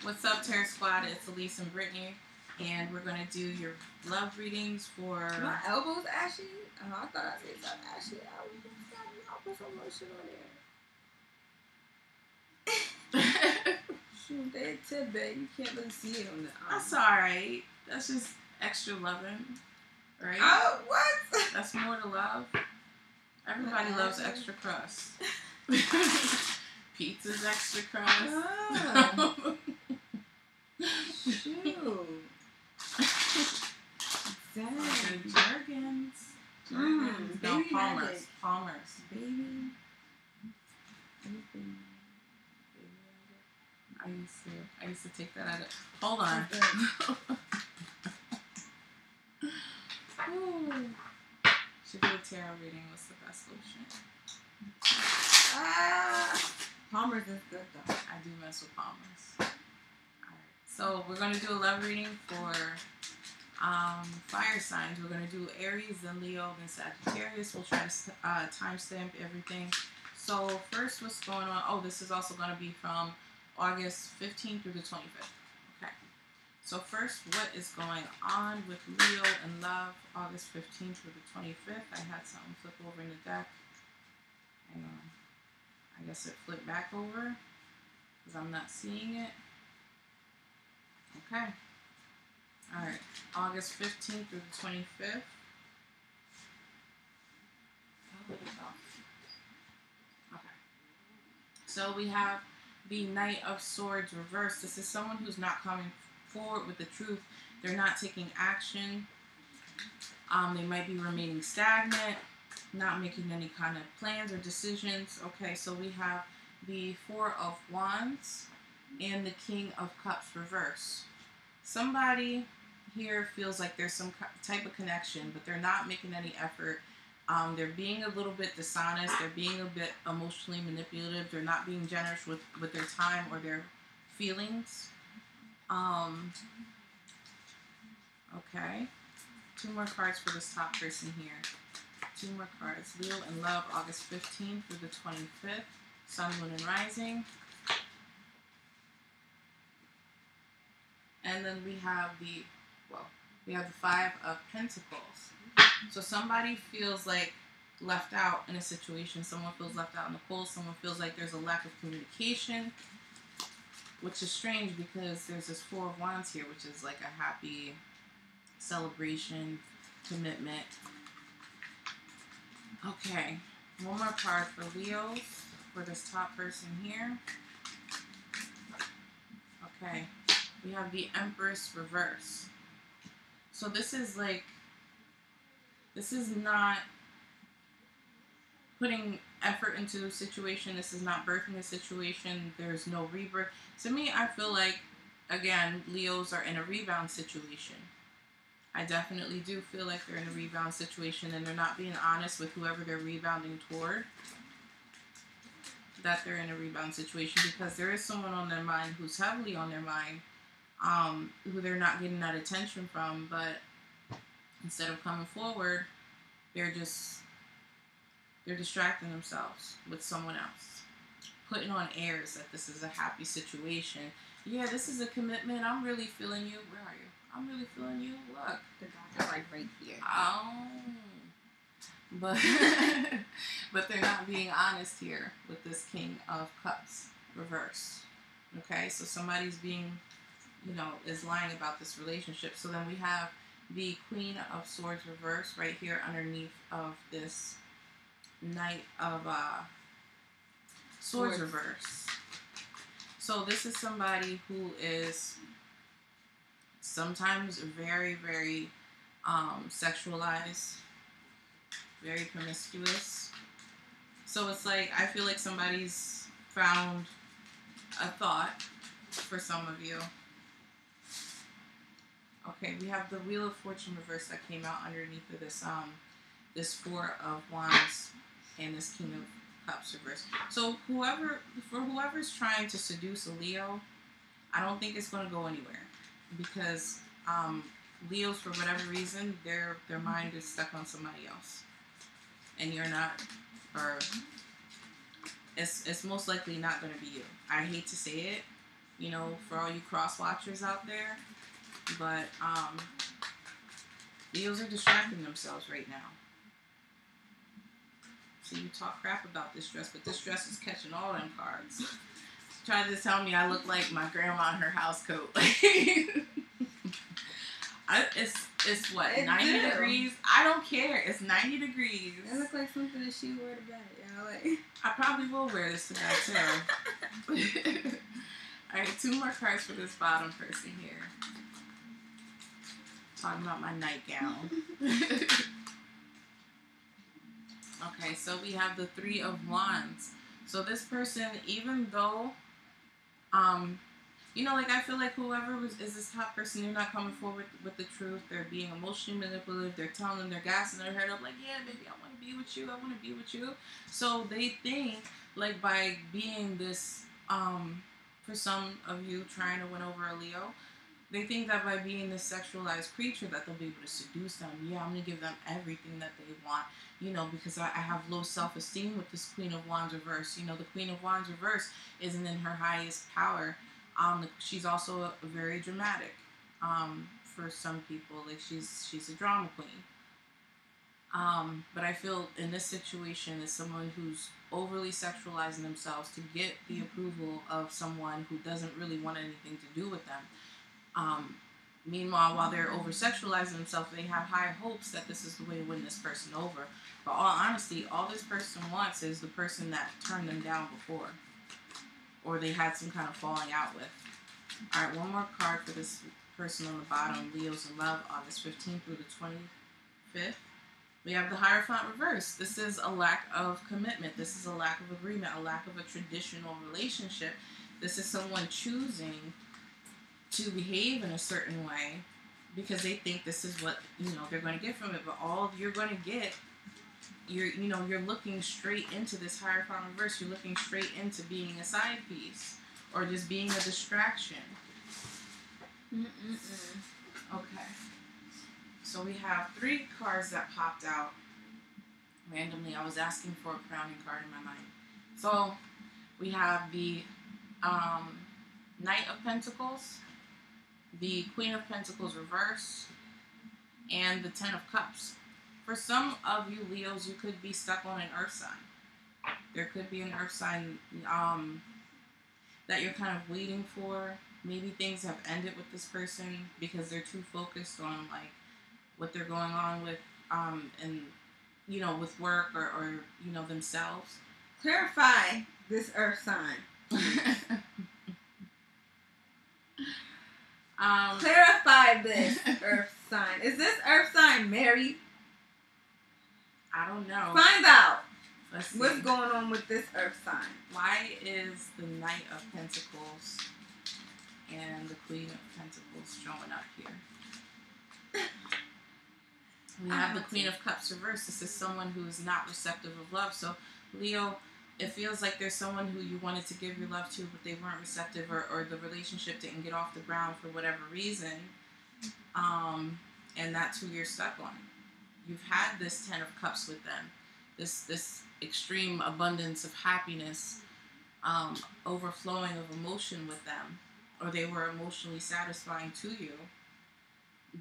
What's up, Terror Squad? It's Elysse and Brittany, and we're going to do your love readings for... My elbows ashy? Oh, I thought I said something ashy. I'll put some lotion on there. Shoot, they tidbit. You can't really see it on the... That's alright. That's just extra loving, right? Oh, what? That's more to love. Everybody loves extra crust. Pizza's extra crust. Oh. Shoot. Dang. Jergens. No, Palmer's. Palmer's. Baby. I used to take that out of... Hold on. Should do a tarot reading. What's the best lotion? Palmer's is good though. I do mess with Palmer's. Alright. So we're going to do a love reading for fire signs. We're going to do Aries, then Leo, then Sagittarius. We'll try to timestamp everything. So first, what's going on? Oh, this is also going to be from August 15th through the 25th. Okay. So first, what is going on with Leo and love, August 15th through the 25th? I had something flip over in the deck. Hang on. I guess it flipped back over because I'm not seeing it. Okay. All right. August 15th through the 25th. Okay. So we have the Knight of Swords reversed. This is someone who's not coming forward with the truth. They're not taking action. They might be remaining stagnant, not making any kind of plans or decisions. Okay, so we have the Four of Wands and the King of Cups reverse. Somebody here feels like there's some type of connection, but they're not making any effort. They're being a little bit dishonest. They're being a bit emotionally manipulative. They're not being generous with their time or their feelings. Okay. 2 more cards for this top person here. 2 more cards. Leo and love, August 15th through the 25th. Sun, Moon, and Rising. And then we have the 5 of Pentacles. So somebody feels like left out in a situation. Someone feels left out in the cold. Someone feels like there's a lack of communication, which is strange because there's this 4 of Wands here, which is like a happy celebration, commitment. Okay, 1 more card for Leos, for this top person here. Okay, we have the Empress reverse. So this is like, this is not putting effort into a situation. This is not birthing a situation. There's no rebirth. To me, I feel like, again, Leos are in a rebound situation. I definitely do feel like they're in a rebound situation and they're not being honest with whoever they're rebounding toward. That they're in a rebound situation because there is someone on their mind who's heavily on their mind, who they're not getting that attention from, but instead of coming forward, they're distracting themselves with someone else, putting on airs that this is a happy situation. Yeah, this is a commitment. I'm really feeling you. Where are you? I'm really feeling you. Look, the guys are like right here. Oh, but they're not being honest here with this King of Cups reverse. Okay, so somebody's being, is lying about this relationship. So then we have the Queen of Swords reverse right here underneath of this Knight of Swords reverse. So this is somebody who is sometimes very, very sexualized, very promiscuous. So it's like, I feel like somebody's found a thought for some of you. Okay, we have the Wheel of Fortune reverse that came out underneath of this this 4 of Wands and this King of Cups reverse. So whoever's trying to seduce a Leo, I don't think it's going to go anywhere because Leos, for whatever reason, their mind is stuck on somebody else, and you're not, or it's most likely not going to be you. I hate to say it, you know, for all you cross watchers out there. But Leos are distracting themselves right now. So you talk crap about this dress, but this dress is catching all them cards. Trying to tell me I look like my grandma in her house coat. It's what, 90 degrees? I don't care. It's 90 degrees. It looks like something that she wear to bed, you know, like. I probably will wear this to bed too. Alright, 2 more cards for this bottom person here. Talking about my nightgown. Okay, so we have the 3 of Wands. So this person, even though, you know, like, I feel like whoever is this top person, they're not coming forward with the truth. They're being emotionally manipulative. They're telling them, they're gassing their head up like, yeah, baby, I want to be with you. I want to be with you. So they think, like, by being this, for some of you trying to win over a Leo, they think that by being this sexualized creature that they'll be able to seduce them. Yeah, I'm going to give them everything that they want, you know, because I have low self-esteem with this Queen of Wands reverse. You know, the Queen of Wands reverse isn't in her highest power. She's also very dramatic for some people. Like, she's a drama queen. But I feel in this situation is someone who's overly sexualizing themselves to get the approval of someone who doesn't really want anything to do with them. Meanwhile, while they're over-sexualizing themselves, they have high hopes that this is the way to win this person over. But all honesty, all this person wants is the person that turned them down before, or they had some kind of falling out with. All right, one more card for this person on the bottom, Leos in love, August 15th through the 25th. We have the Hierophant reverse. This is a lack of commitment. This is a lack of agreement, a lack of a traditional relationship. This is someone choosing to behave in a certain way because they think this is what, you know, they're going to get from it. But all you're going to get, you're looking straight into this Hierophant reverse. You're looking straight into being a side piece or just being a distraction. Okay. So we have 3 cards that popped out randomly. I was asking for a crowning card in my mind. So we have the Knight of Pentacles, the Queen of Pentacles reverse, and the 10 of Cups. For some of you Leos, you could be stuck on an earth sign. There could be an earth sign that you're kind of waiting for. Maybe things have ended with this person because they're too focused on, like, what they're going on with, and, you know, with work or you know, themselves. Clarify this earth sign. Clarify this earth sign. Is this earth sign married? I don't know. Find out. Let's see. What's going on with this earth sign. Why is the Knight of Pentacles and the Queen of Pentacles showing up here? We have the Queen of Cups reversed. This is someone who is not receptive of love. So, Leo, it feels like there's someone who you wanted to give your love to, but they weren't receptive, or the relationship didn't get off the ground for whatever reason. And that's who you're stuck on. You've had this 10 of Cups with them. This extreme abundance of happiness, overflowing of emotion with them, or they were emotionally satisfying to you.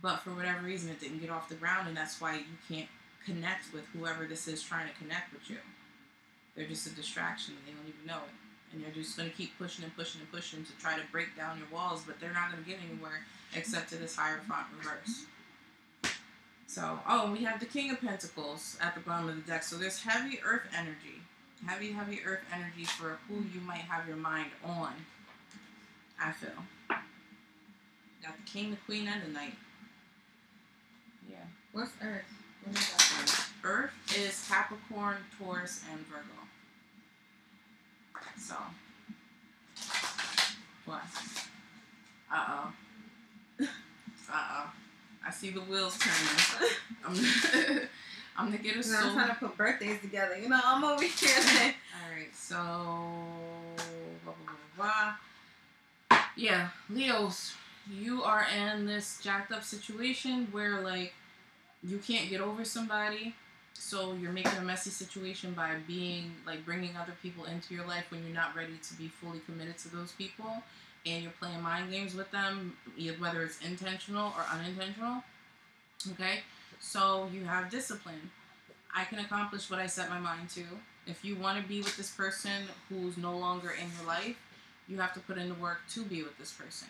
But for whatever reason, it didn't get off the ground, and that's why you can't connect with whoever this is trying to connect with you. They're just a distraction, and they don't even know it. And they're just going to keep pushing and pushing and pushing to try to break down your walls, but they're not going to get anywhere except to this Hierophant reverse. So, and we have the King of Pentacles at the bottom of the deck. So there's heavy earth energy. Heavy earth energy for who you might have your mind on, I feel. Got the King, the Queen, and the Knight. Yeah. What's Earth? What is that? Earth is Capricorn, Taurus, and Virgo. So. What? Uh-oh. Uh-oh. I see the wheels turning. I'm gonna get a soul. I'm trying to put birthdays together. You know, I'm over here. Alright, so. Blah, blah, blah, blah. Yeah, Leos, you are in this jacked up situation where, like, you can't get over somebody, so you're making a messy situation by being, like, bringing other people into your life when you're not ready to be fully committed to those people. and you're playing mind games with them, whether it's intentional or unintentional. Okay? So you have discipline. I can accomplish what I set my mind to. If you want to be with this person who's no longer in your life, you have to put in the work to be with this person.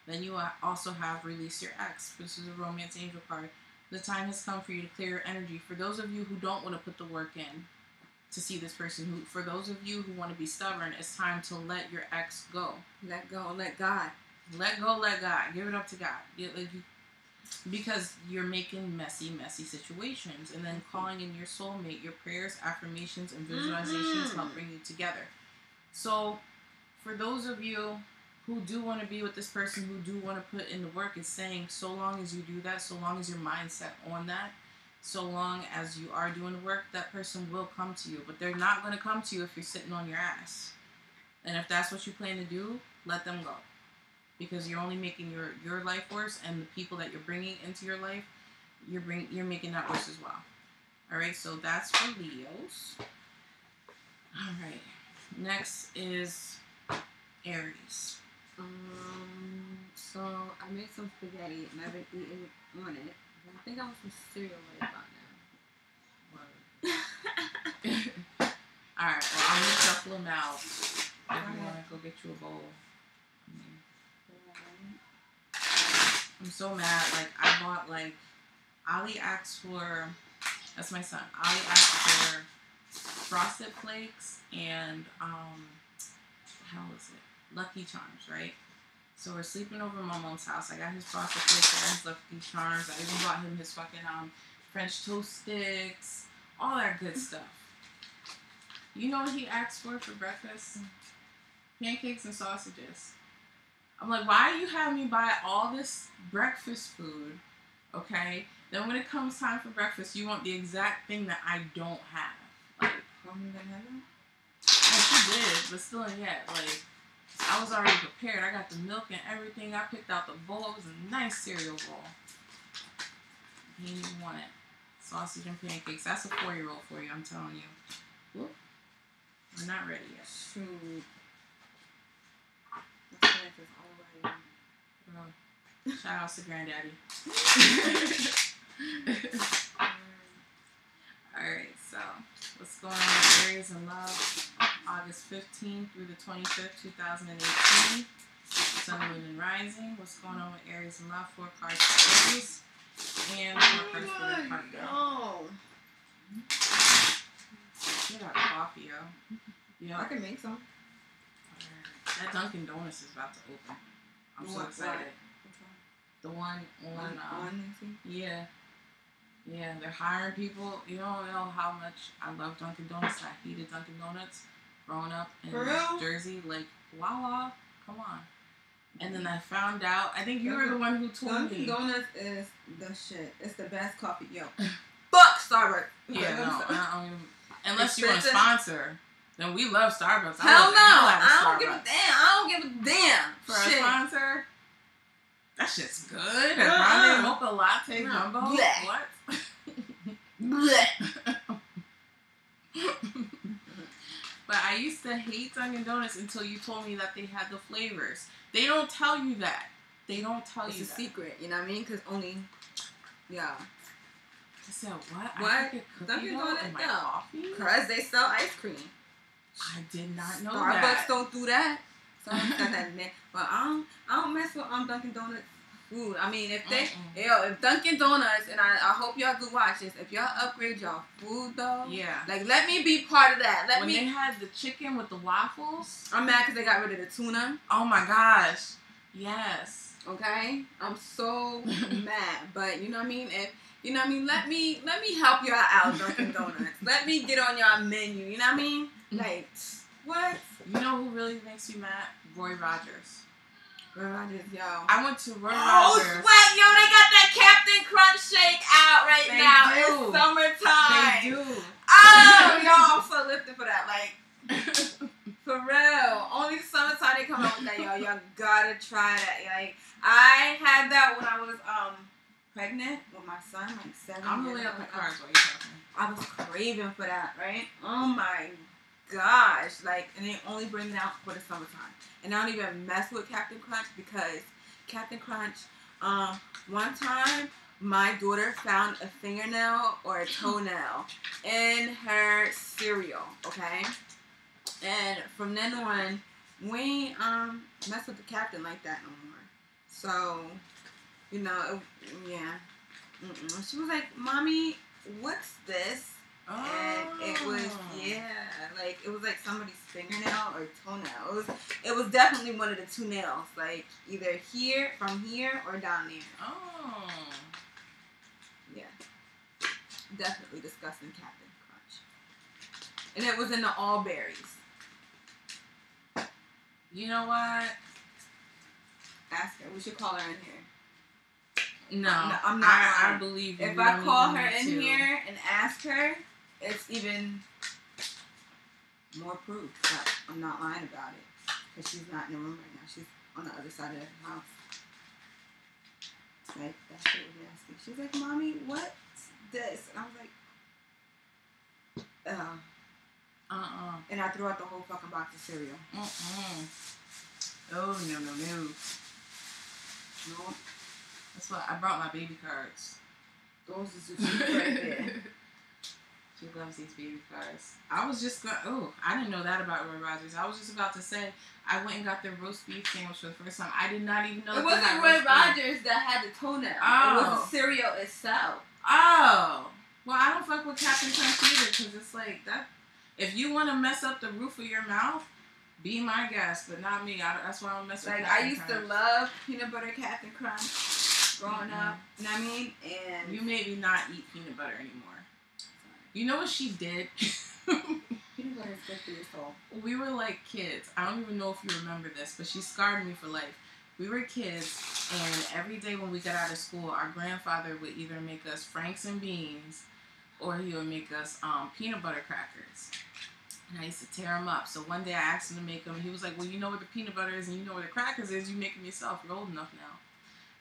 Then you also have release your ex, which is a romance angel card. The time has come for you to clear your energy. For those of you who don't want to put the work in to see this person, for those of you who want to be stubborn, it's time to let your ex go. Let go, let God. Let go, let God. Give it up to God. Because you're making messy situations, and then calling in your soulmate. Your prayers, affirmations, and visualizations help bring you together. So for those of you who do want to be with this person, who do want to put in the work, is saying so long as you do that, so long as your mindset on that, so long as you are doing the work, that person will come to you. But they're not going to come to you if you're sitting on your ass. And if that's what you plan to do, let them go. Because you're only making your life worse, and the people that you're bringing into your life, you're making that worse as well. All right, so that's for Leos. All right, next is Aries. So I made some spaghetti and I've been eating on it. I think I want some cereal right about now. All right, well, I'm gonna shuffle them out. If you want to go get you a bowl. I'm so mad. Like, I bought, like, Ali asked for, that's my son, Ali asked for Frosted Flakes and, how is it? Lucky Charms, right? So we're sleeping over my mom's house. I got his Frosted Flakes, I got his Lucky Charms. I even bought him his fucking, French toast sticks, all that good stuff. You know what he asked for breakfast? Pancakes and sausages. I'm like, why do you have me buy all this breakfast food, okay? Then when it comes time for breakfast, you want the exact thing that I don't have. Like, Mommy didn't have them? she did, but still yet, like, I was already prepared. I got the milk and everything. I picked out the bowl. It was a nice cereal bowl. He didn't even want it. Sausage and pancakes. That's a 4-year-old for you, I'm telling you. Whoop. We're not ready yet. Shoot. Shout out to Granddaddy. Alright, so what's going on with Aries and love? August 15th through the 25th, 2018. Sun, Moon, and Rising. What's going on with Aries and love? 4 cards for Aries. And 4 cards for their partner. Oh. You got coffee, yo. Yeah, I can make some. That Dunkin' Donuts is about to open. I'm so excited. The one on yeah, they're hiring people. You don't know how much I love Dunkin' Donuts. I hated Dunkin' Donuts growing up in Jersey. Like, Wawa, come on. And then I found out. I think you were the one who told me. Dunkin' Donuts is the shit. It's the best coffee. Yo, fuck Starbucks. Yeah, no, unless you want to sponsor. Then we love Starbucks. Hell no. I don't give a damn. I don't give a damn. For a sponsor? That shit's good. A grande mocha latte jumbo? Blech. What? Blech. But I used to hate Dunkin' Donuts until you told me that they had the flavors. They don't tell you that. They don't tell you that. It's a secret, you know what I mean? Because only, yeah. I said, what? What? I could get Dunkin' Donuts in my coffee? Because they sell ice cream. I did not know Starbucks that. Starbucks don't do that. So but I don't mess with Dunkin' Donuts food. I mean, if they, if Dunkin' Donuts, and I hope y'all do watch this, if y'all upgrade y'all food though, yeah, like let me be part of that. When they had the chicken with the waffles, I'm mad because they got rid of the tuna. Oh my gosh, yes. Okay, I'm so mad, but you know what I mean. If you know what I mean, let me help y'all out, Dunkin' Donuts. Let me get on y'all menu. You know what I mean? Like what? You know who really makes me mad? Roy Rogers. Roy Rogers, yo. I went to Roy Rogers. Oh, sweat, yo, they got that Captain Crunch shake out right now. It's summertime. They do. Oh, yo, I'm so lifted for that. Like, for real. Only summertime they come out with that, yo. Y'all gotta try that. Like, I had that when I was pregnant with my son, like 7 years. I'm gonna lay out the cards while you're talking. I was craving for that, right? Oh my gosh. Like, and they only bring it out for the summertime. And I don't even mess with Captain Crunch because Captain Crunch, one time my daughter found a fingernail or a toenail in her cereal, okay? And from then on, we ain't mess with the captain like that no more. So, you know, yeah. She was like, "Mommy, what's this?" And it was, yeah, like it was like somebody's fingernail or toenail. It was definitely one of the two nails, like either here, from here, or down there. Oh. Yeah. Definitely disgusting Captain Crunch. And it was in the all berries. You know what? Ask her. We should call her in here. No, I'm not. I believe you. If I call her in here and ask her, it's even more proof that I'm not lying about it. Because she's not in the room right now. She's on the other side of the house. Like, that shit was nasty. She was like, "Mommy, what's this?" And I was like, And I threw out the whole fucking box of cereal. Oh, no. No. That's why I brought my baby cards. Those is the shit right there. She loves these baby cards. I was just I didn't know that about Roy Rogers. I was just about to say, I went and got their roast beef sandwich for the first time. I did not even know it wasn't Roy Rogers that had the toenail. Oh. It was the cereal itself. Oh. Well, I don't fuck with Captain Crunch either, because it's like, that. If you want to mess up the roof of your mouth, be my guest, but not me. That's why I don't mess with Captain Crunch. I used to love peanut butter Captain Crunch growing up. You know what I mean? And you made me not eat peanut butter anymore. You know what she did? Peanut butter is good for your soul. We were like kids. I don't even know if you remember this, but she scarred me for life. We were kids, and every day when we got out of school, our grandfather would either make us Franks and beans, or he would make us peanut butter crackers. And I used to tear them up. So one day I asked him to make them. He was like, "Well, you know where the peanut butter is and you know where the crackers is. You make them yourself. You're old enough now."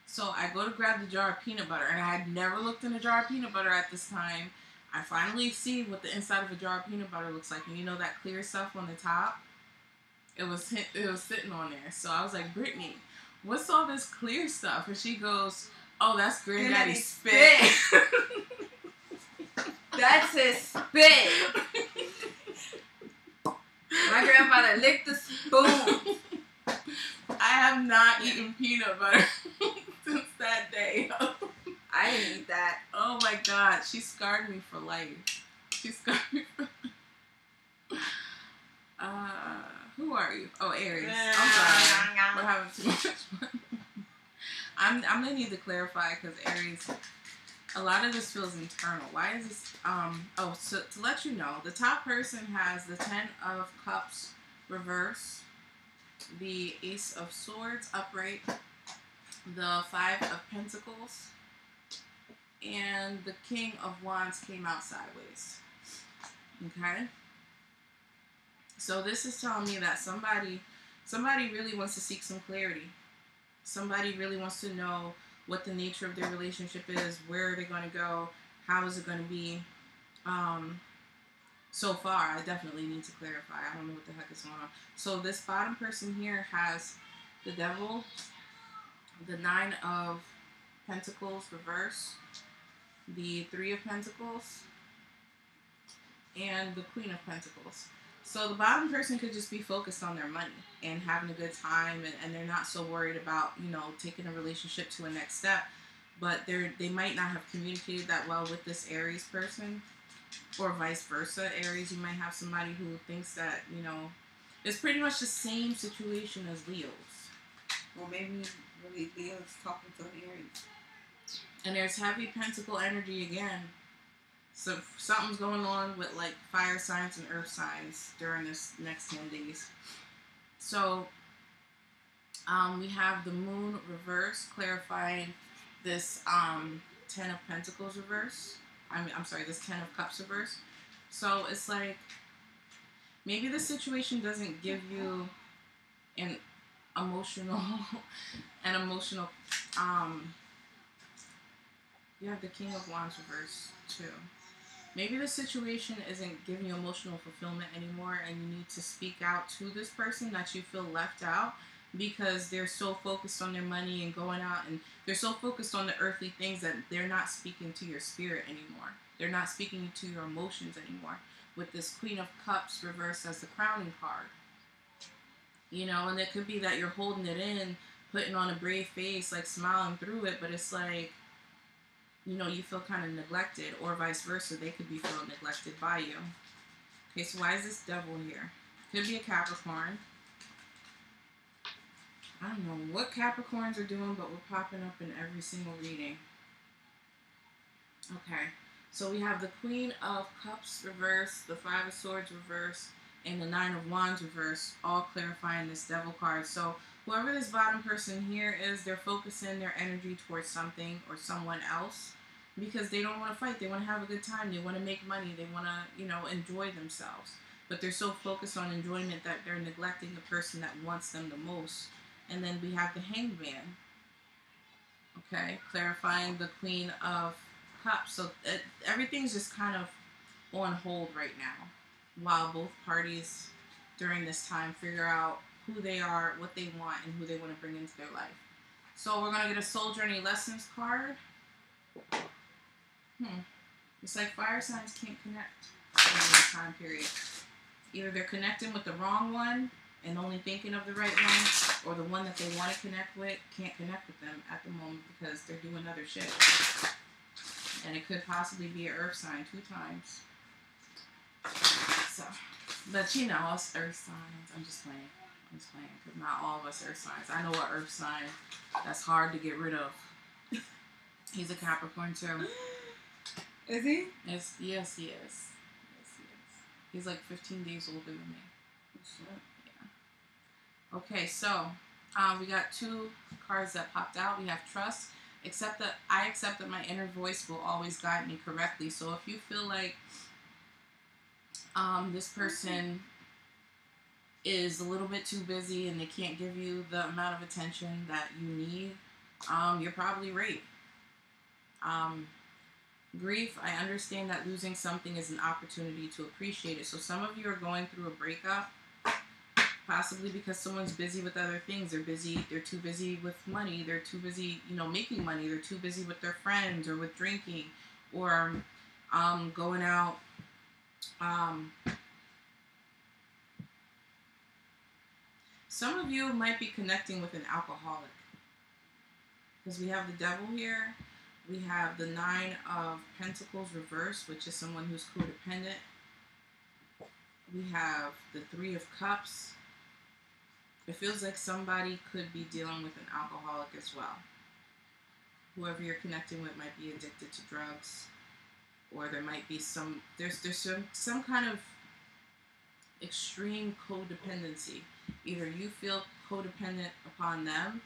So I go to grab the jar of peanut butter, and I had never looked in a jar of peanut butter at this time. I finally see what the inside of a jar of peanut butter looks like. And you know that clear stuff on the top? It was sitting on there. So I was like, "Brittany, what's all this clear stuff?" And she goes, "Oh, that's Granddaddy's spit." That's his spit. My grandfather licked the spoon. I have not eaten peanut butter since that day. I didn't eat that. Oh my God, she scarred me for life. She scarred me for life. Who are you? Oh, Aries. I'm sorry. We're having too much fun. I'm gonna need to clarify, because Aries, a lot of this feels internal. Why is this? So to let you know, the top person has the 10 of Cups reverse, the Ace of Swords upright, the 5 of Pentacles, and the King of Wands came out sideways. Okay? So this is telling me that somebody really wants to seek some clarity. Somebody really wants to know what the nature of their relationship is, where are they going to go, how is it going to be. So far, I definitely need to clarify. I don't know what the heck is going on. So this bottom person here has the Devil, the 9 of Pentacles reverse, the 3 of Pentacles, and the Queen of Pentacles. So the bottom person could just be focused on their money and having a good time, and they're not so worried about, taking a relationship to a next step. But they might not have communicated that well with this Aries person, or vice versa. Aries, you might have somebody who thinks that, it's pretty much the same situation as Leo's. Well, maybe really Leo's talking to an Aries. And there's heavy pentacle energy again. So something's going on with like fire signs and earth signs during this next 10 days. So we have the Moon reverse, clarifying this 10 of Pentacles reverse. This 10 of Cups reverse. So it's like, maybe the situation doesn't give you an emotional, you have the King of Wands reverse too. Maybe the situation isn't giving you emotional fulfillment anymore, and you need to speak out to this person that you feel left out because they're so focused on their money and going out, and they're so focused on the earthly things that they're not speaking to your spirit anymore. They're not speaking to your emotions anymore. With this Queen of Cups reversed as the crowning card. You know, and it could be that you're holding it in, putting on a brave face, like smiling through it, but it's like, you know, you feel kind of neglected, or vice versa. They could be feeling neglected by you. Okay, so why is this devil here? Could be a Capricorn. I don't know what Capricorns are doing, but we're popping up in every single reading. Okay, so we have the Queen of Cups reversed, the Five of Swords reversed, and the Nine of Wands reversed, all clarifying this devil card. So whoever this bottom person here is, they're focusing their energy towards something or someone else because they don't want to fight. They want to have a good time. They want to make money. They want to, you know, enjoy themselves. But they're so focused on enjoyment that they're neglecting the person that wants them the most. And then we have the Hanged Man. Okay, clarifying the Queen of Cups. So everything's just kind of on hold right now, while both parties during this time figure out who they are, what they want, and who they want to bring into their life. So we're going to get a Soul Journey Lessons card. It's like fire signs can't connect during this time period. Either they're connecting with the wrong one and only thinking of the right one, or the one that they want to connect with can't connect with them at the moment because they're doing other shit. And it could possibly be an earth sign 2 times. So, but you know, us earth signs, I'm just playing, because not all of us earth signs. I know an earth sign that's hard to get rid of. He's a Capricorn too. Is he? Yes, he is. He's like 15 days older than me. Yeah. Okay, so we got 2 cards that popped out. We have Trust. I accept that my inner voice will always guide me correctly. So if you feel like this person is a little bit too busy and they can't give you the amount of attention that you need, you're probably right. Grief, I understand that losing something is an opportunity to appreciate it. So some of you are going through a breakup, possibly because someone's busy with other things. They're too busy with money. They're too busy, you know, making money. They're too busy with their friends or with drinking or going out. Some of you might be connecting with an alcoholic because we have the devil here. We have the 9 of Pentacles reversed, which is someone who's codependent. We have the 3 of Cups. It feels like somebody could be dealing with an alcoholic as well. Whoever you're connecting with might be addicted to drugs, or there might be there's some kind of extreme codependency. Either you feel codependent upon them,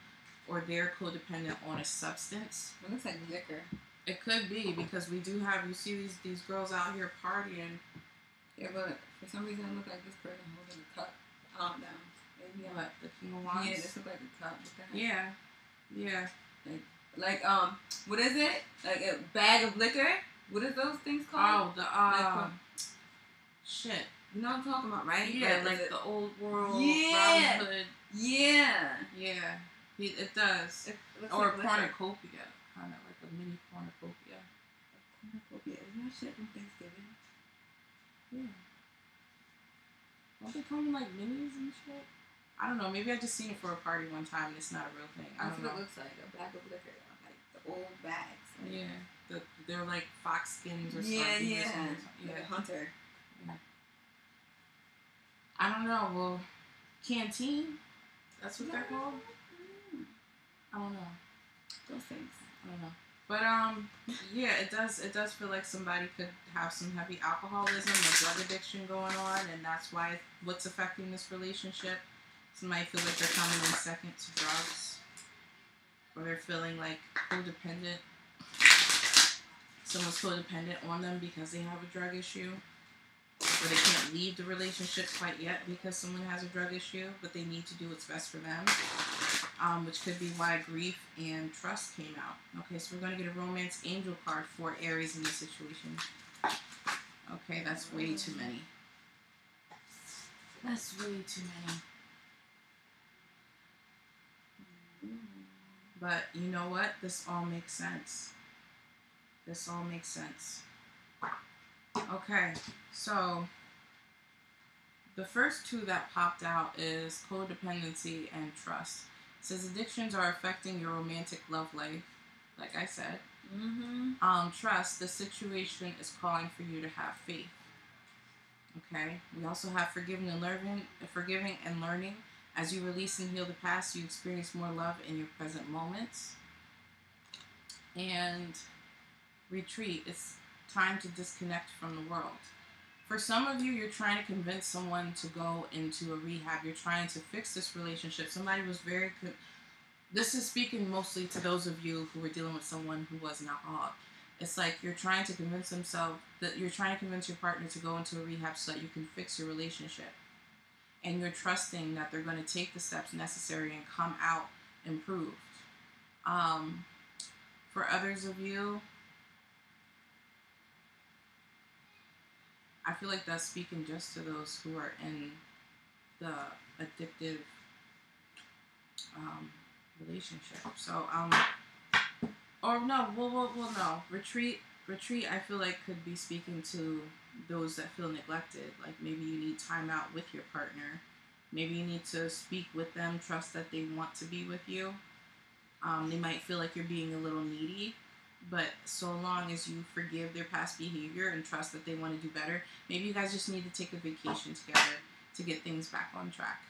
or they're codependent on a substance. It looks like liquor. It could be, because we do have, you see these girls out here partying. Yeah, but for some reason it looks like this person holding a cup. I don't know. Maybe what, the King of Wands? Yeah, this looks like a cup. Yeah. Like what is it? Like a bag of liquor? What are those things called? Oh, shit. You know what I'm talking about, right? Yeah, like the old world, yeah. Robin Hood. Yeah. Yeah. It does. Or like a cornucopia. Kind of like a mini cornucopia. A cornucopia. Isn't that shit from Thanksgiving? Yeah. Don't they come in like minis and shit? I don't know. Maybe I just seen it for a party one time and it's not a real thing. I don't know. It looks like a bag of liquor. Like the old bags. Like, yeah. They're like fox skins or something. Yeah. Or something. Like a hunter. Yeah. I don't know. Well, canteen. That's what they're called. I don't know. Those things. I don't know. But yeah, it does feel like somebody could have some heavy alcoholism or drug addiction going on, and that's what's affecting this relationship. Somebody feel like they're coming in second to drugs, or they're feeling like codependent. Someone's codependent on them because they have a drug issue. Or they can't leave the relationship quite yet because someone has a drug issue, but they need to do what's best for them, which could be why grief and trust came out. Okay, so we're going to get a romance angel card for Aries in this situation. Okay, that's way too many. That's way too many. But you know what? This all makes sense. This all makes sense. Okay, so the first two that popped out is codependency and trust. It says addictions are affecting your romantic love life, like I said. Trust, the situation is calling for you to have faith. Okay, we also have forgiving and learning. As you release and heal the past, you experience more love in your present moments. And retreat, it's time to disconnect from the world. For some of you, you're trying to convince someone to go into a rehab. You're trying to fix this relationship. Somebody was very this is speaking mostly to those of you who were dealing with someone who was an alcoholic. It's like you're trying to convince you're trying to convince your partner to go into a rehab so that you can fix your relationship. And you're trusting that they're going to take the steps necessary and come out improved. For others of you, I feel like that's speaking just to those who are in the addictive relationship. So, or no, well, no. Retreat, I feel like could be speaking to those that feel neglected. Like maybe you need time out with your partner. Maybe you need to speak with them, trust that they want to be with you. They might feel like you're being a little needy, but so long as you forgive their past behavior and trust that they want to do better, maybe you guys just need to take a vacation together to get things back on track.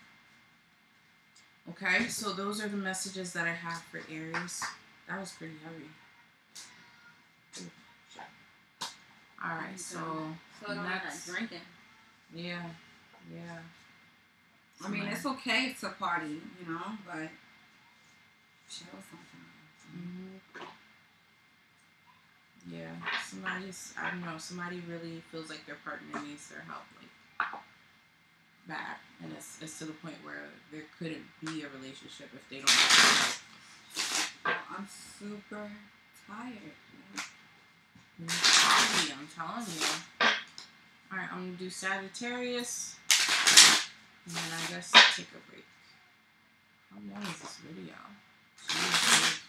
Okay, so those are the messages that I have for Aries. That was pretty heavy. Alright, so next, drinking. Yeah. I mean, it's okay to party, you know, but chill sometimes. Yeah, somebody really feels like their partner needs their help, like, bad. And it's to the point where there couldn't be a relationship if they don't have help. I'm super tired. I'm telling you. Alright, I'm going to do Sagittarius. And then I guess take a break. How long is this video? Jeez.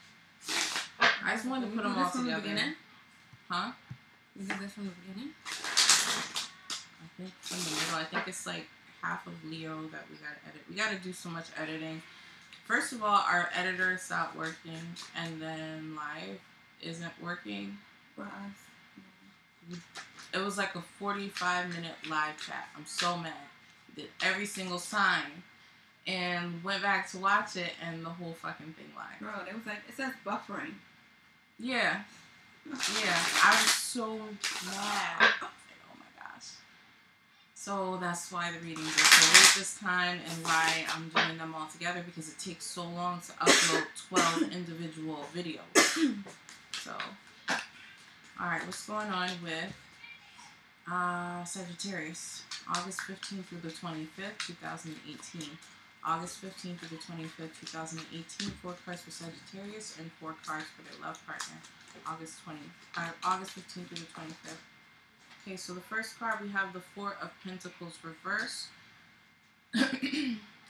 I just wanted to put them all together. The huh? You did this from the beginning? I think from the middle. I think it's like half of Leo that we gotta edit. We gotta do so much editing. First of all, our editor stopped working, and then live isn't working for us. It was like a 45-minute live chat. I'm so mad. We did every single sign and went back to watch it, and the whole fucking thing live. Bro, it was like, it says buffering. Yeah. I was so mad. Oh my gosh. So that's why the readings are so late this time, and why I'm doing them all together, because it takes so long to upload 12 individual videos. So, alright, what's going on with Sagittarius? August 15th through the 25th, 2018. August 15th through the 25th, 2018. 4 cards for Sagittarius and 4 cards for their love partner. August 15th through the 25th. Okay, so the first card, we have the 4 of Pentacles reverse.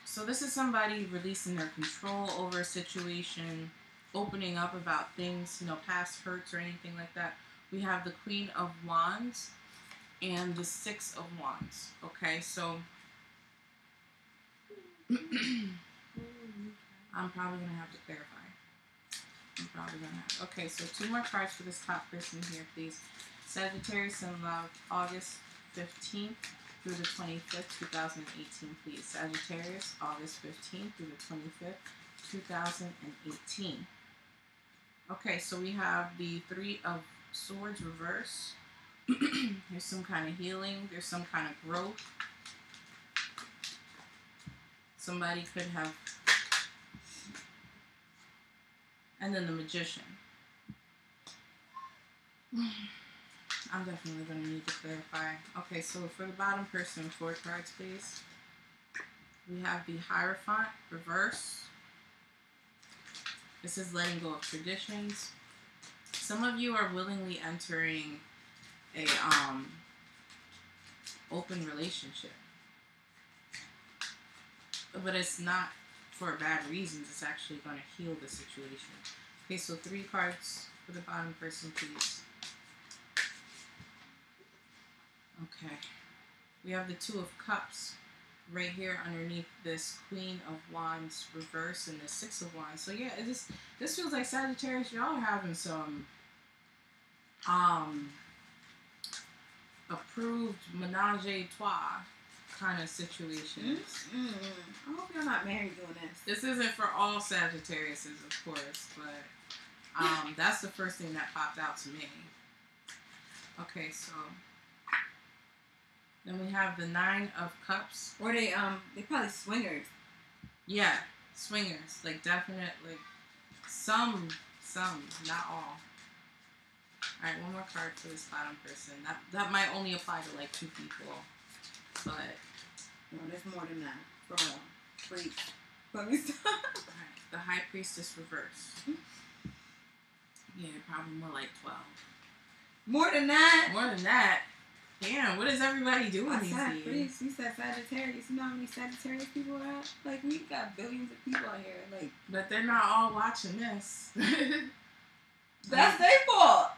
So this is somebody releasing their control over a situation, opening up about things, past hurts or anything like that. We have the Queen of Wands and the 6 of Wands. Okay, so I'm probably going to have to clarify. Okay, so 2 more cards for this top person here, please. Sagittarius in love, August 15th through the 25th, 2018, please. Sagittarius, August 15th through the 25th, 2018. Okay, so we have the 3 of Swords reverse. There's some kind of healing. There's some kind of growth. Somebody could have... And then the Magician. I'm definitely going to need to clarify. Okay, so for the bottom person, 4 cards, please. We have the Hierophant reverse. This is letting go of traditions. Some of you are willingly entering open relationship. But it's not for bad reasons. It's actually going to heal the situation. Okay, so 3 cards for the bottom person, please. Okay. We have the 2 of Cups right here underneath this Queen of Wands reverse and the 6 of Wands. So yeah, this feels like Sagittarius, y'all are having some approved menage a trois kind of situations. I hope you're not married doing this. This isn't for all Sagittariuses, of course, but that's the first thing that popped out to me. Okay, so then we have the 9 of Cups. Or they probably swingers. Yeah, swingers. Like, definite, like, some, not all. Alright, one more card for this bottom person. That might only apply to, like, 2 people. But no, there's more than that. For real. Please. Let me stop. Alright, the High Priestess reverse. Yeah, probably more like 12. More than that? More than that? Damn, what is everybody doing these days? You said Sagittarius. You know how many Sagittarius people are? Like, we got billions of people out here. Like, but they're not all watching this. That's their fault.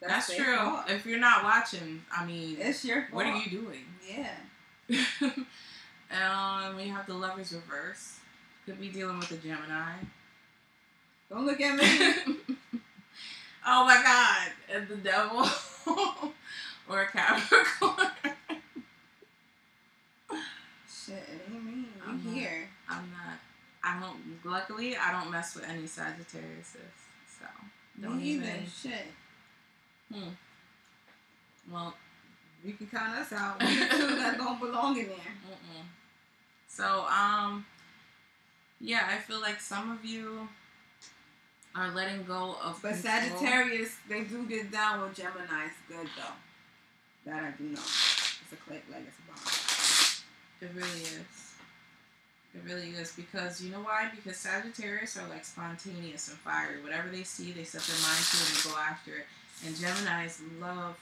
That's true. Fault. If you're not watching, I mean, it's your fault. What are you doing? Yeah. We have the Lovers reverse. Could be dealing with a Gemini. Don't look at me. Oh my God. And the Devil. Or a Capricorn. Shit, it ain't me. I'm here. Luckily, I don't mess with any Sagittarius. So, don't even. Shit. Well, you can count us out. We the 2 that don't belong in there. So, yeah, I feel like some of you are letting go of But control. Sagittarius, they do get down with Gemini. It's good, though. That I do know. It's a click, like it's a bomb. It really is. It really is. Because, you know why? Because Sagittarius are like spontaneous and fiery. Whatever they see, they set their mind to it and they go after it. And Geminis love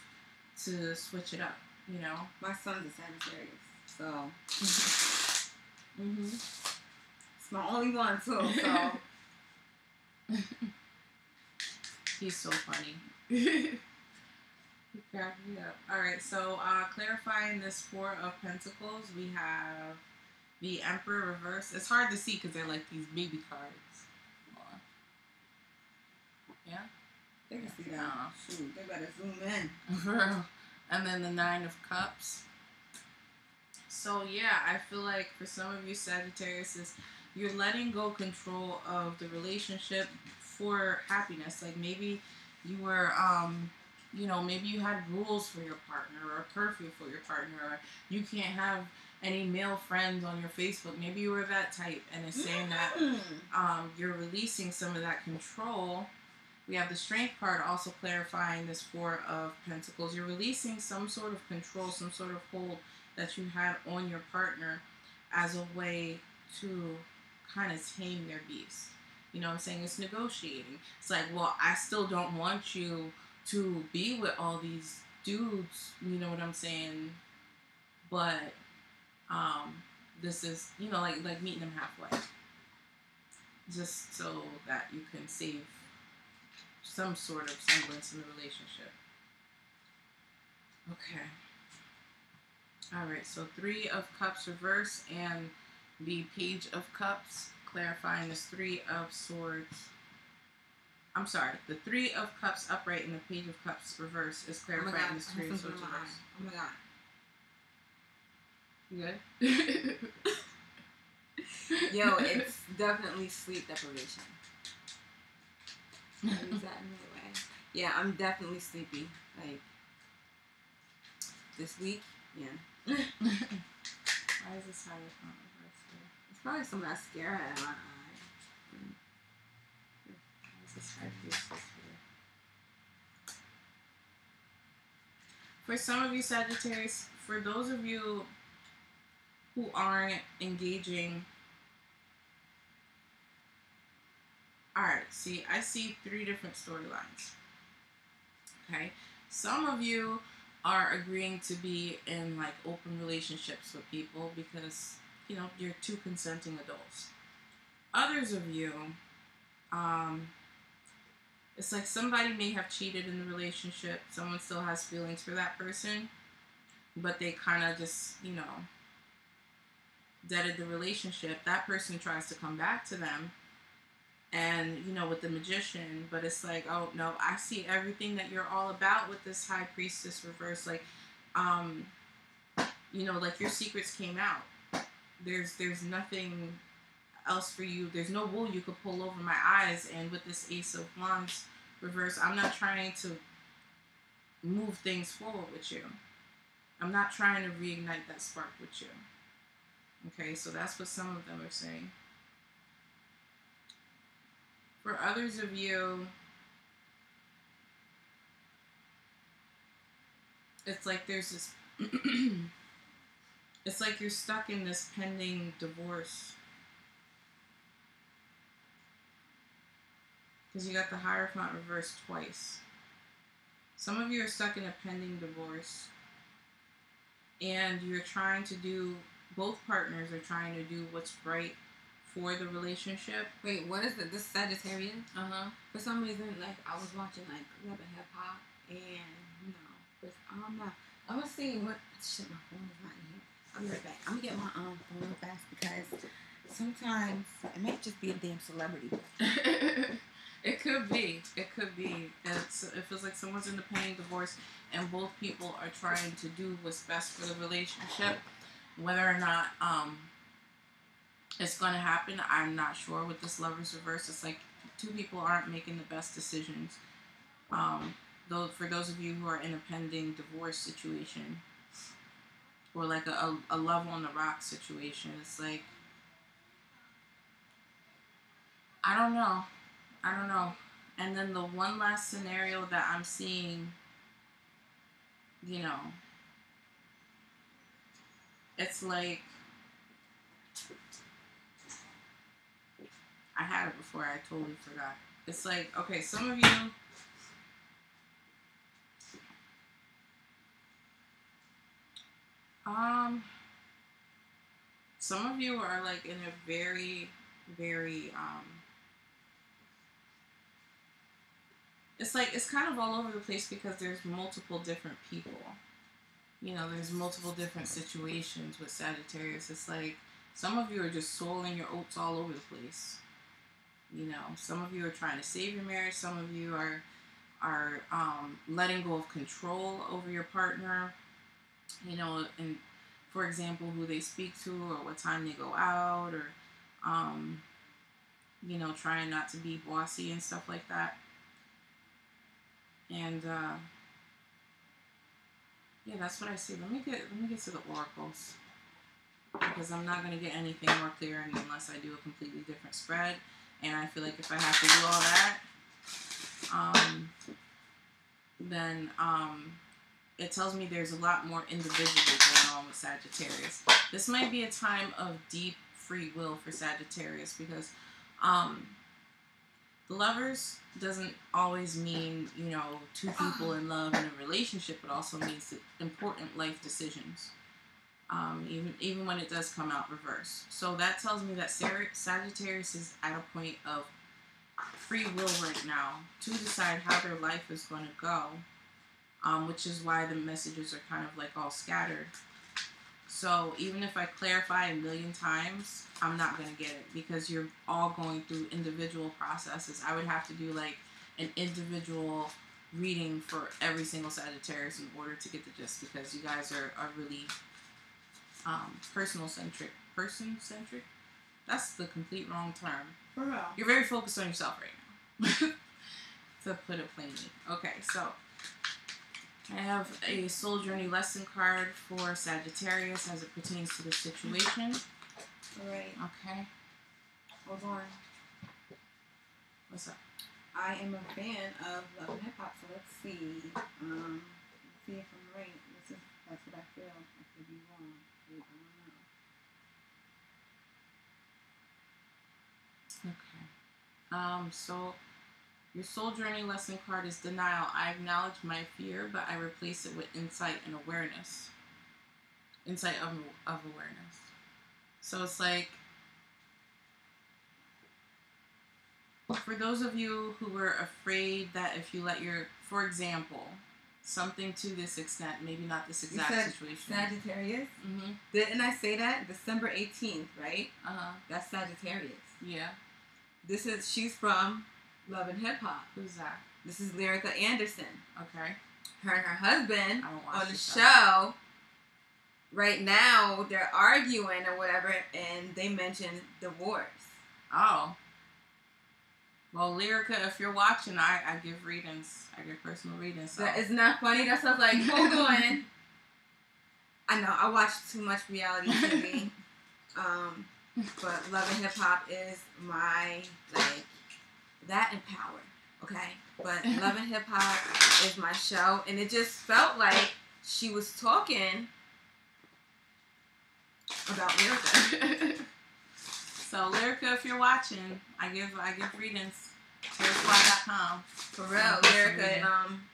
to switch it up, you know? My son's a Sagittarius, so... It's my only one, too, so... He's so funny. He cracked me up. Alright, so clarifying this 4 of Pentacles, we have the Emperor reverse. It's hard to see because they're like these baby cards. Yeah? They can see that. Shoot, they better zoom in. For real. And then the 9 of Cups. So yeah, I feel like for some of you Sagittarius, you're letting go control of the relationship for happiness. Like maybe you were, you know, maybe you had rules for your partner or a curfew for your partner, or you can't have any male friends on your Facebook. Maybe you were that type, and it's saying that you're releasing some of that control. We have the Strength card also clarifying this 4 of Pentacles. You're releasing some sort of control, some sort of hold that you had on your partner as a way to kind of tame their beast. You know what I'm saying? It's negotiating. It's like, well, I still don't want you to be with all these dudes, you know what I'm saying? But this is, you know, like meeting them halfway. Just so that you can save some sort of semblance in the relationship. Okay. Alright, so 3 of Cups reverse and the Page of Cups, clarifying this 3 of Swords. I'm sorry, the 3 of Cups upright and the Page of Cups reverse is clarifying this 3 of Swords reverse. Oh my God. You good? Yo, it's definitely sleep deprivation. I use that in a way. Yeah, I'm definitely sleepy. Like, this week, yeah. Why is this how you're from reverse here? It's probably some mascara I had in my eye. Why is this high priestess here? For some of you Sagittarius, for those of you who aren't engaging. Alright, see, I see 3 different storylines. Okay? Some of you are agreeing to be in like open relationships with people because, you know, you're two consenting adults. Others of you, um, it's like somebody may have cheated in the relationship. Someone still has feelings for that person, but they kind of just, you know, deaded the relationship. That person tries to come back to them, and you know, with the magician, but it's like, oh no, I see everything that you're all about with this high priestess reverse. Like, um, you know, like your secrets came out. There's nothing else for you. There's no wool you could pull over my eyes. And with this Ace of Wands reverse, I'm not trying to move things forward with you. I'm not trying to reignite that spark with you. Okay, so that's what some of them are saying. For others of you, it's like there's this it's like you're stuck in this pending divorce. Because you got the Hierophant reversed twice. Some of you are stuck in a pending divorce. And you're trying to do, both partners are trying to do what's right for the relationship. Wait, what is it? This Sagittarius? Uh-huh. For some reason, like, I was watching, like, Love and Hip Hop, and, you know, I don't know. I was seeing what, shit, my phone is not in here. I'll be right back. I'm gonna get my phone real fast because sometimes it might just be a damn celebrity. It could be. It could be. It feels like someone's in the pending divorce and both people are trying to do what's best for the relationship. Whether or not it's going to happen, I'm not sure. With this Lover's reverse, it's like two people aren't making the best decisions. Though for those of you who are in a pending divorce situation or like a love on the rock situation, it's like, I don't know. And then the one last scenario that I'm seeing, you know, it's like, I had it before, I totally forgot. It's like, okay, some of you, some of you are like in a very, very, it's like, it's kind of all over the place because there's multiple different people. You know, there's multiple different situations with Sagittarius. It's like, some of you are just soiling your oats all over the place. You know, some of you are trying to save your marriage. Some of you are letting go of control over your partner. You know, and for example, who they speak to or what time they go out, or you know, trying not to be bossy and stuff like that. And yeah, that's what I see. Let me get to the oracles, because I'm not going to get anything more clear unless I do a completely different spread. And I feel like if I have to do all that, then it tells me there's a lot more individual going on with Sagittarius. This might be a time of deep free will for Sagittarius, because the Lovers doesn't always mean, you know, two people in love in a relationship. It also means important life decisions. Even when it does come out reverse. So that tells me that Sagittarius is at a point of free will right now to decide how their life is going to go, which is why the messages are kind of like all scattered. So even if I clarify a million times, I'm not going to get it, because you're all going through individual processes. I would have to do like an individual reading for every single Sagittarius in order to get the gist, because you guys are really person-centric. That's the complete wrong term. For real. You're very focused on yourself right now. To put it plainly. Okay, so I have a Soul Journey lesson card for Sagittarius as it pertains to the situation. Alright. Okay. Hold on. What's up? I am a fan of Love and Hip Hop, so let's see. Let's see if I'm right. That's what I feel. I could be wrong. I don't know. Okay. So Your soul journey lesson card is denial. I acknowledge my fear, but I replace it with insight and awareness. Insight of awareness. So it's like, for those of you who were afraid that if you let your, for example, something to this extent, maybe not this exact situation. Sagittarius? Mm-hmm. Didn't I say that? December 18th, right? Uh-huh. That's Sagittarius. Yeah. She's from Love and Hip Hop. Who's that? This is Lyrica Anderson. Okay. Her and her husband on the show. show. Right now, they're arguing or whatever, and they mention divorce. Oh. Well, Lyrica, if you're watching, I give readings. I give personal readings. So. Isn't that funny? That's what I was like, hold on. I know, I watch too much reality TV. But Love and Hip Hop is my, like, that and Power, okay? But Love and Hip Hop is my show, and it just felt like she was talking about Lyrica. So Lyrica, if you're watching, I give readings. Tarotspot.com. For real, Lyrica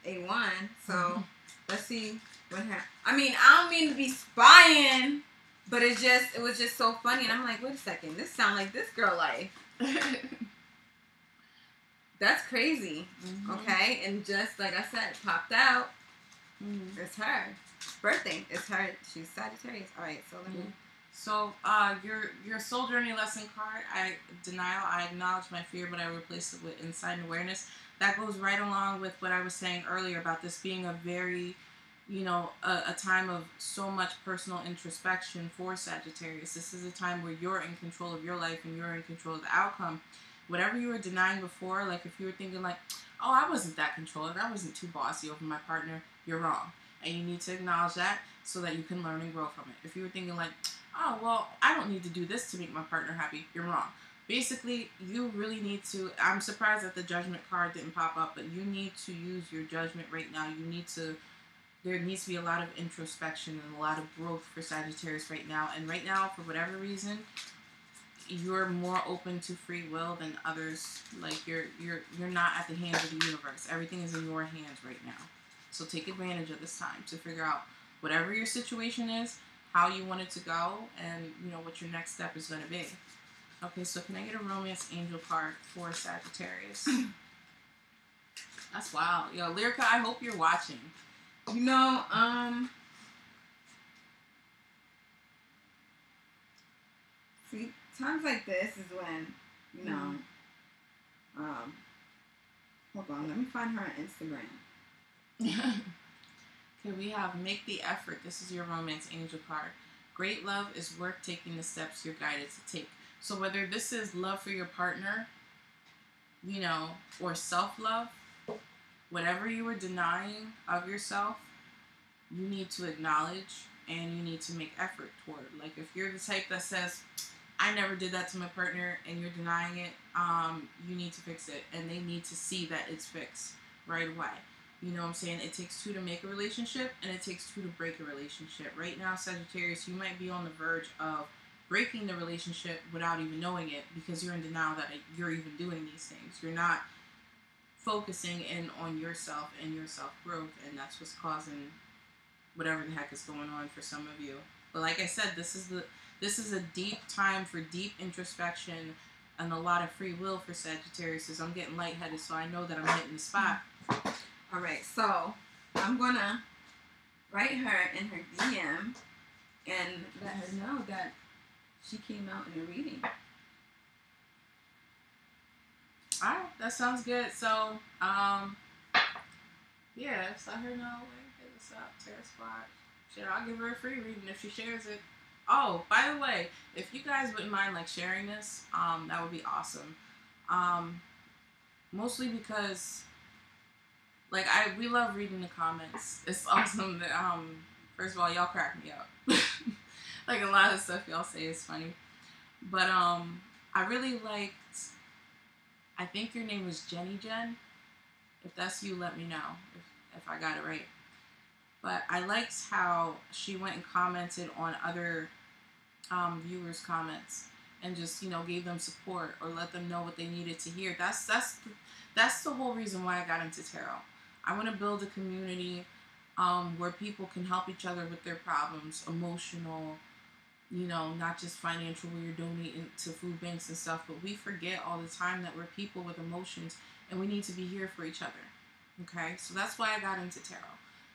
A1. So let's see what happens. I mean, I don't mean to be spying, but it was just so funny, and I'm like, wait a second, this sounds like this girl life. That's crazy. Mm-hmm. Okay, and just like I said, it popped out. Mm-hmm. It's her birthday. It's her. She's Sagittarius. All right, so let me. So, your soul journey lesson card, denial, I acknowledge my fear, but I replace it with insight and awareness. That goes right along with what I was saying earlier about this being a very, a time of so much personal introspection for Sagittarius. This is a time where you're in control of your life and you're in control of the outcome. Whatever you were denying before, like if you were thinking like, oh, I wasn't that controlling, I wasn't too bossy over my partner, you're wrong. And you need to acknowledge that so that you can learn and grow from it. If you were thinking like, oh, well, I don't need to do this to make my partner happy, you're wrong. Basically, you really need to, I'm surprised that the judgment card didn't pop up, but you need to use your judgment right now. There needs to be a lot of introspection and a lot of growth for Sagittarius right now. And right now, for whatever reason, you're more open to free will than others. Like you're not at the hands of the universe. Everything is in your hands right now. So take advantage of this time to figure out whatever your situation is, how you want it to go, and what your next step is going to be. Okay, so can I get a romance angel card for Sagittarius? That's wild. Yo, Lyrica, I hope you're watching. See, times like this is when, hold on, let me find her on Instagram. Okay, we have make the effort. This is your romance angel card. Great love is worth taking the steps you're guided to take. So whether this is love for your partner, or self-love, whatever you were denying of yourself, you need to acknowledge and you need to make effort toward. Like if you're the type that says, I never did that to my partner, and you're denying it, you need to fix it, and they need to see that it's fixed right away. You know what I'm saying? It takes two to make a relationship, and it takes two to break a relationship. Right now, Sagittarius, you might be on the verge of breaking the relationship without even knowing it because you're in denial that you're even doing these things. You're not focusing in on yourself and your self-growth, and that's what's causing whatever the heck is going on for some of you. But like I said, this is a deep time for deep introspection and a lot of free will for Sagittarius. I'm getting lightheaded, so I know that I'm hitting the spot. All right, so I'm going to write her in her DM and let her know that she came out in a reading. All right, that sounds good. So, yeah, just let her know. Hit us up, Tarot Spot. Shit, I'll give her a free reading if she shares it. Oh, by the way, if you guys wouldn't mind sharing this, that would be awesome. Mostly because we love reading the comments. It's awesome that first of all, y'all crack me up. A lot of stuff y'all say is funny. But I really liked, I think your name was Jenny Jen. If that's you, let me know if I got it right. But I liked how she went and commented on other viewers' comments and just gave them support or let them know what they needed to hear. That's that's the whole reason why I got into tarot. I want to build a community where people can help each other with their problems, emotional, not just financial, where you're donating to food banks and stuff, but we forget all the time that we're people with emotions and we need to be here for each other. Okay, so that's why I got into tarot.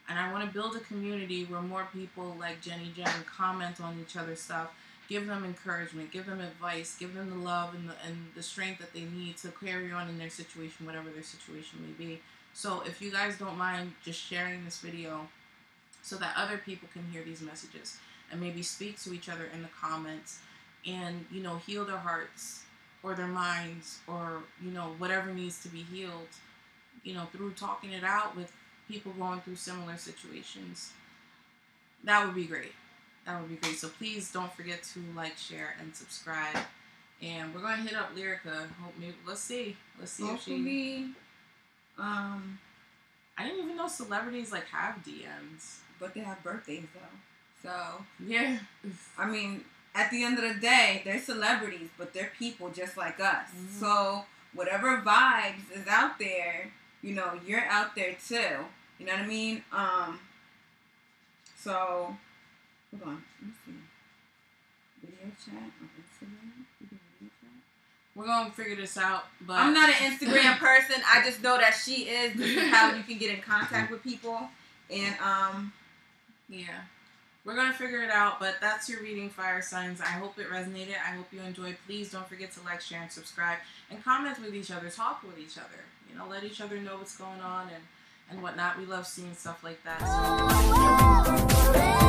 And I want to build a community where more people like Jenny Jen comment on each other's stuff, give them encouragement, give them advice, give them the love and the strength that they need to carry on in their situation, whatever their situation may be. So if you guys don't mind just sharing this video so that other people can hear these messages and maybe speak to each other in the comments and, heal their hearts or their minds or, whatever needs to be healed, through talking it out with people going through similar situations, that would be great. That would be great. So please don't forget to like, share, and subscribe. And we're going to hit up Lyrica. Let's see if she... I didn't even know celebrities have DMs. But they have birthdays though. So yeah. I mean, at the end of the day, they're celebrities, but they're people just like us. Mm-hmm. So whatever vibes is out there, you're out there too. You know what I mean? So hold on, let me see. Video chat on Instagram. We're going to figure this out, but... I'm not an Instagram person. I just know that she is. This is how you can get in contact with people. And, yeah. We're going to figure it out, but that's your reading, fire signs. I hope it resonated. I hope you enjoyed. Please don't forget to like, share, and subscribe. And comment with each other. Talk with each other. Let each other know what's going on and whatnot. We love seeing stuff like that. So.